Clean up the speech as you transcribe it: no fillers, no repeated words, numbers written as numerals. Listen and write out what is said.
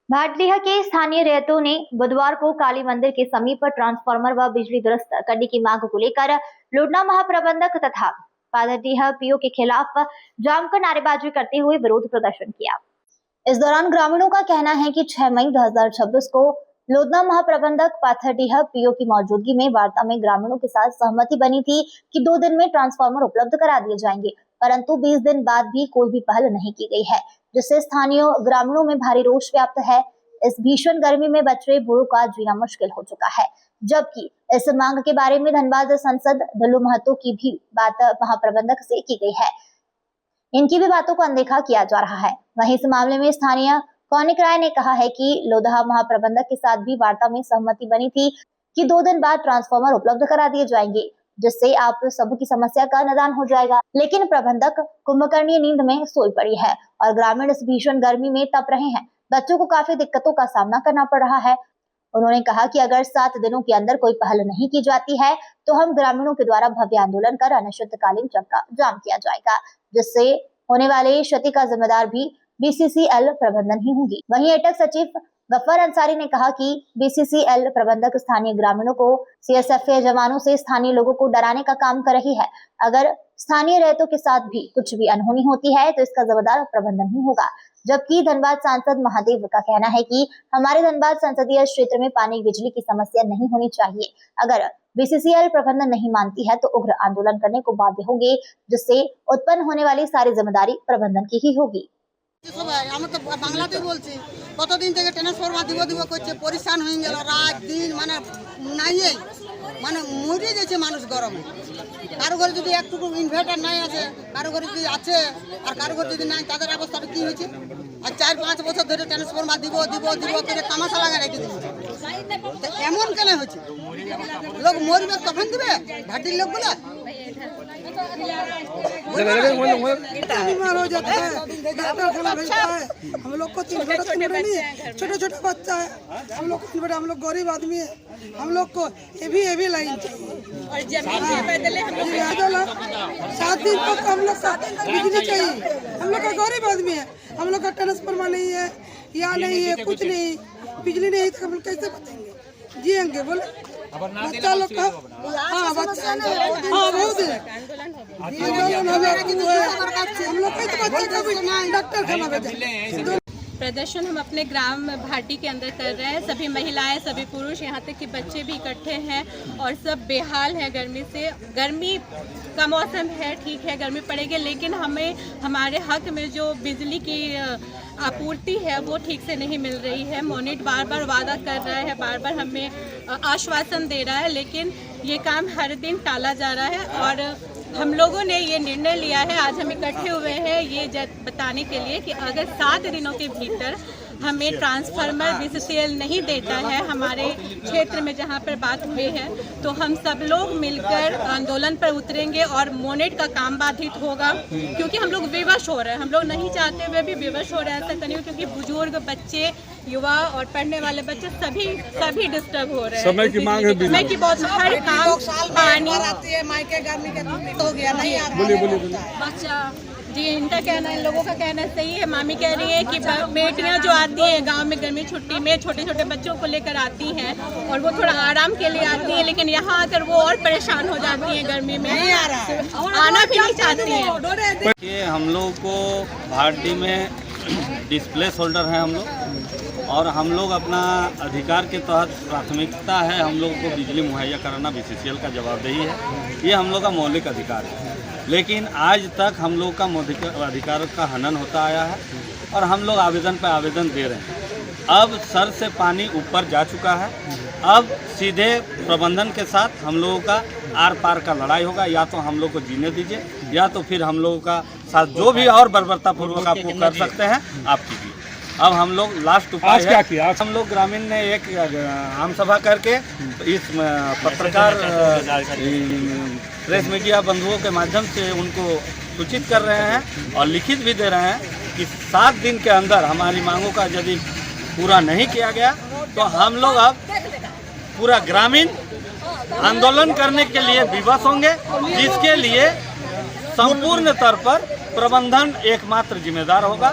भाटडीहा के स्थानीय रहतों ने बुधवार को काली मंदिर के समीप ट्रांसफार्मर व बिजली दुरुस्त करने की मांग को लेकर लोडना महाप्रबंधक तथा भाटडीहा पीओ के खिलाफ जमकर नारेबाजी करते हुए विरोध प्रदर्शन किया। इस दौरान ग्रामीणों का कहना है कि 6 मई 2026 को लोधना महाप्रबंधक पाथरडीहा पीओ की मौजूदगी में वार्ता में ग्रामीणों के साथ सहमति बनी थी कि 2 दिन में ट्रांसफार्मर उपलब्ध करा दिए जाएंगे, परंतु 20 दिन बाद भी कोई भी पहल नहीं की गई है, जिससे स्थानीय ग्रामीणों में भारी रोष व्याप्त है। इस भीषण गर्मी में बच्चे बूढ़ों का जीना मुश्किल हो चुका है, जबकि इस मांग के बारे में धनबाद सांसद ढल्लू महतो की भी बात महाप्रबंधक से की गई है। इनकी भी बातों को अनदेखा किया जा रहा है। वहीं इस मामले में स्थानीय कौनिक राय ने कहा है कि लोधहा महाप्रबंधक के साथ भी वार्ता में सहमति बनी थी कि 2 दिन बाद ट्रांसफार्मर उपलब्ध करा दिए जाएंगे, जिससे आप सबकी समस्या का निदान हो जाएगा। लेकिन प्रबंधक कुंभकर्णीय नींद में सोई पड़ी है और ग्रामीण इस भीषण गर्मी में तप रहे हैं। बच्चों को काफी दिक्कतों का सामना करना पड़ रहा है। उन्होंने कहा कि अगर 7 दिनों के अंदर कोई पहल नहीं की जाती है तो हम ग्रामीणों के द्वारा भव्य आंदोलन कर अनिश्चितकालीन चक्का जाम किया जाएगा, जिससे होने वाले क्षति का जिम्मेदार भी बीसीसीएल प्रबंधन ही होगी। वहीं एटक सचिव गफ्फार अंसारी ने कहा कि बीसीसीएल प्रबंधक स्थानीय ग्रामीणों को सीएसएफ के जवानों से स्थानीय लोगों को डराने का काम कर रही है। अगर स्थानीय रहतों के साथ भी कुछ भी अनहोनी होती है तो इसका जिम्मेदार प्रबंधन ही होगा। जबकि धनबाद सांसद महादेव का कहना है कि हमारे धनबाद संसदीय क्षेत्र में पानी बिजली की समस्या नहीं होनी चाहिए। अगर बीसीसीएल प्रबंधन नहीं मानती है तो उग्र आंदोलन करने को बाध्य होंगे, जिससे उत्पन्न होने वाली सारी जिम्मेदारी प्रबंधन की ही होगी। बांग्लाते बोलছি কতদিন থেকে ট্রান্সফরমার দিব করছে, পরিশান হয়ে গেল, রাত দিন মানে নাই, মানে মরে যাচ্ছে মানুষ গরমে। কারো ঘরে যদি একটুকু ইনভার্টার নাই আছে, কারো ঘরে যদি আছে আর কারো ঘরে যদি নাই, তাদের অবস্থাটা কি হয়েছে। আর 4-5 বছর ধরে ট্রান্সফরমার দিব করে তামাশা লাগা রেখে দিচ্ছে। এমন কেন হচ্ছে? লোক মরবে তখন দিবে ভাটির লোকগুলা। बीमार हो जाता है, डॉक्टर खाना भेजता है। हम लोग को नहीं, छोटे छोटे बच्चा है, हम लोग हम लोग गरीब आदमी है, हम लोग को ये भी लाइन चाहिए। और जमीन के बदले हम लोग 7 दिन तक हम लोग बिजली चाहिए। हम लोग का गरीब आदमी है, हम लोग का ट्रांसफार्मर नहीं है, या नहीं है, कुछ नहीं, बिजली नहीं तो हम लोग कैसे बचेंगे, जिएंगे बोले। बच्चा लोग का बच्चा बहुत है, हम लोग डॉक्टर खाना भेजा। प्रदर्शन हम अपने ग्राम भाटी के अंदर कर रहे हैं। सभी महिलाएं, सभी पुरुष, यहाँ तक कि बच्चे भी इकट्ठे हैं और सब बेहाल हैं गर्मी से। गर्मी का मौसम है, ठीक है, गर्मी पड़ेगी, लेकिन हमें हमारे हक में जो बिजली की आपूर्ति है वो ठीक से नहीं मिल रही है। मोनिट बार बार वादा कर रहा है, बार बार हमें आश्वासन दे रहा है, लेकिन ये काम हर दिन टाला जा रहा है। और हम लोगों ने ये निर्णय लिया है, आज हम इकट्ठे हुए हैं ये बताने के लिए कि अगर 7 दिनों के भीतर हमें ट्रांसफार्मर बीसीसीएल नहीं देता है हमारे क्षेत्र में जहां पर बात हुई है, तो हम सब लोग मिलकर आंदोलन पर उतरेंगे और मोनेट का काम बाधित होगा। क्योंकि हम लोग विवश हो रहे हैं, हम लोग नहीं चाहते हुए भी विवश हो रहे हैं। ऐसा नहीं, क्योंकि बुजुर्ग, बच्चे, युवा और पढ़ने वाले बच्चे सभी डिस्टर्ब हो रहे हैं। समय की मांग है, समय की बहुत, हर काम, पानी हो गया नहीं बच्चा जी, इनका कहना, इन लोगों का कहना सही है। मामी कह रही है कि बेटियां जो आती हैं गांव में गर्मी छुट्टी में, छोटे छोटे बच्चों को लेकर आती हैं और वो थोड़ा आराम के लिए आती हैं, लेकिन यहाँ आकर वो और परेशान हो जाती हैं गर्मी में, आना भी नहीं चाहती हैं। हम लोग को भाटी में डिस्प्लेस होल्डर हैं हम लोग, और हम लोग अपना अधिकार के तहत प्राथमिकता है हम लोग को बिजली मुहैया कराना, बीसीसीएल का जवाबदेही है, ये हम लोग का मौलिक अधिकार है। लेकिन आज तक हम लोग का मौलिक अधिकार का हनन होता आया है और हम लोग आवेदन पर आवेदन दे रहे हैं। अब सर से पानी ऊपर जा चुका है, अब सीधे प्रबंधन के साथ हम लोगों का आर पार का लड़ाई होगा। या तो हम लोग को जीने दीजिए, या तो फिर हम लोगों का साथ जो भी और बर्बरतापूर्वक आपको कर सकते हैं आप कीजिए। अब हम लोग लास्ट उपाय क्या किया, हम लोग ग्रामीण ने एक आम सभा करके इस पत्रकार प्रेस मीडिया बंधुओं के माध्यम से उनको सूचित कर रहे हैं और लिखित भी दे रहे हैं कि 7 दिन के अंदर हमारी मांगों का यदि पूरा नहीं किया गया तो हम लोग अब पूरा ग्रामीण आंदोलन करने के लिए विवश होंगे, जिसके लिए संपूर्ण तौर पर प्रबंधन एकमात्र जिम्मेदार होगा।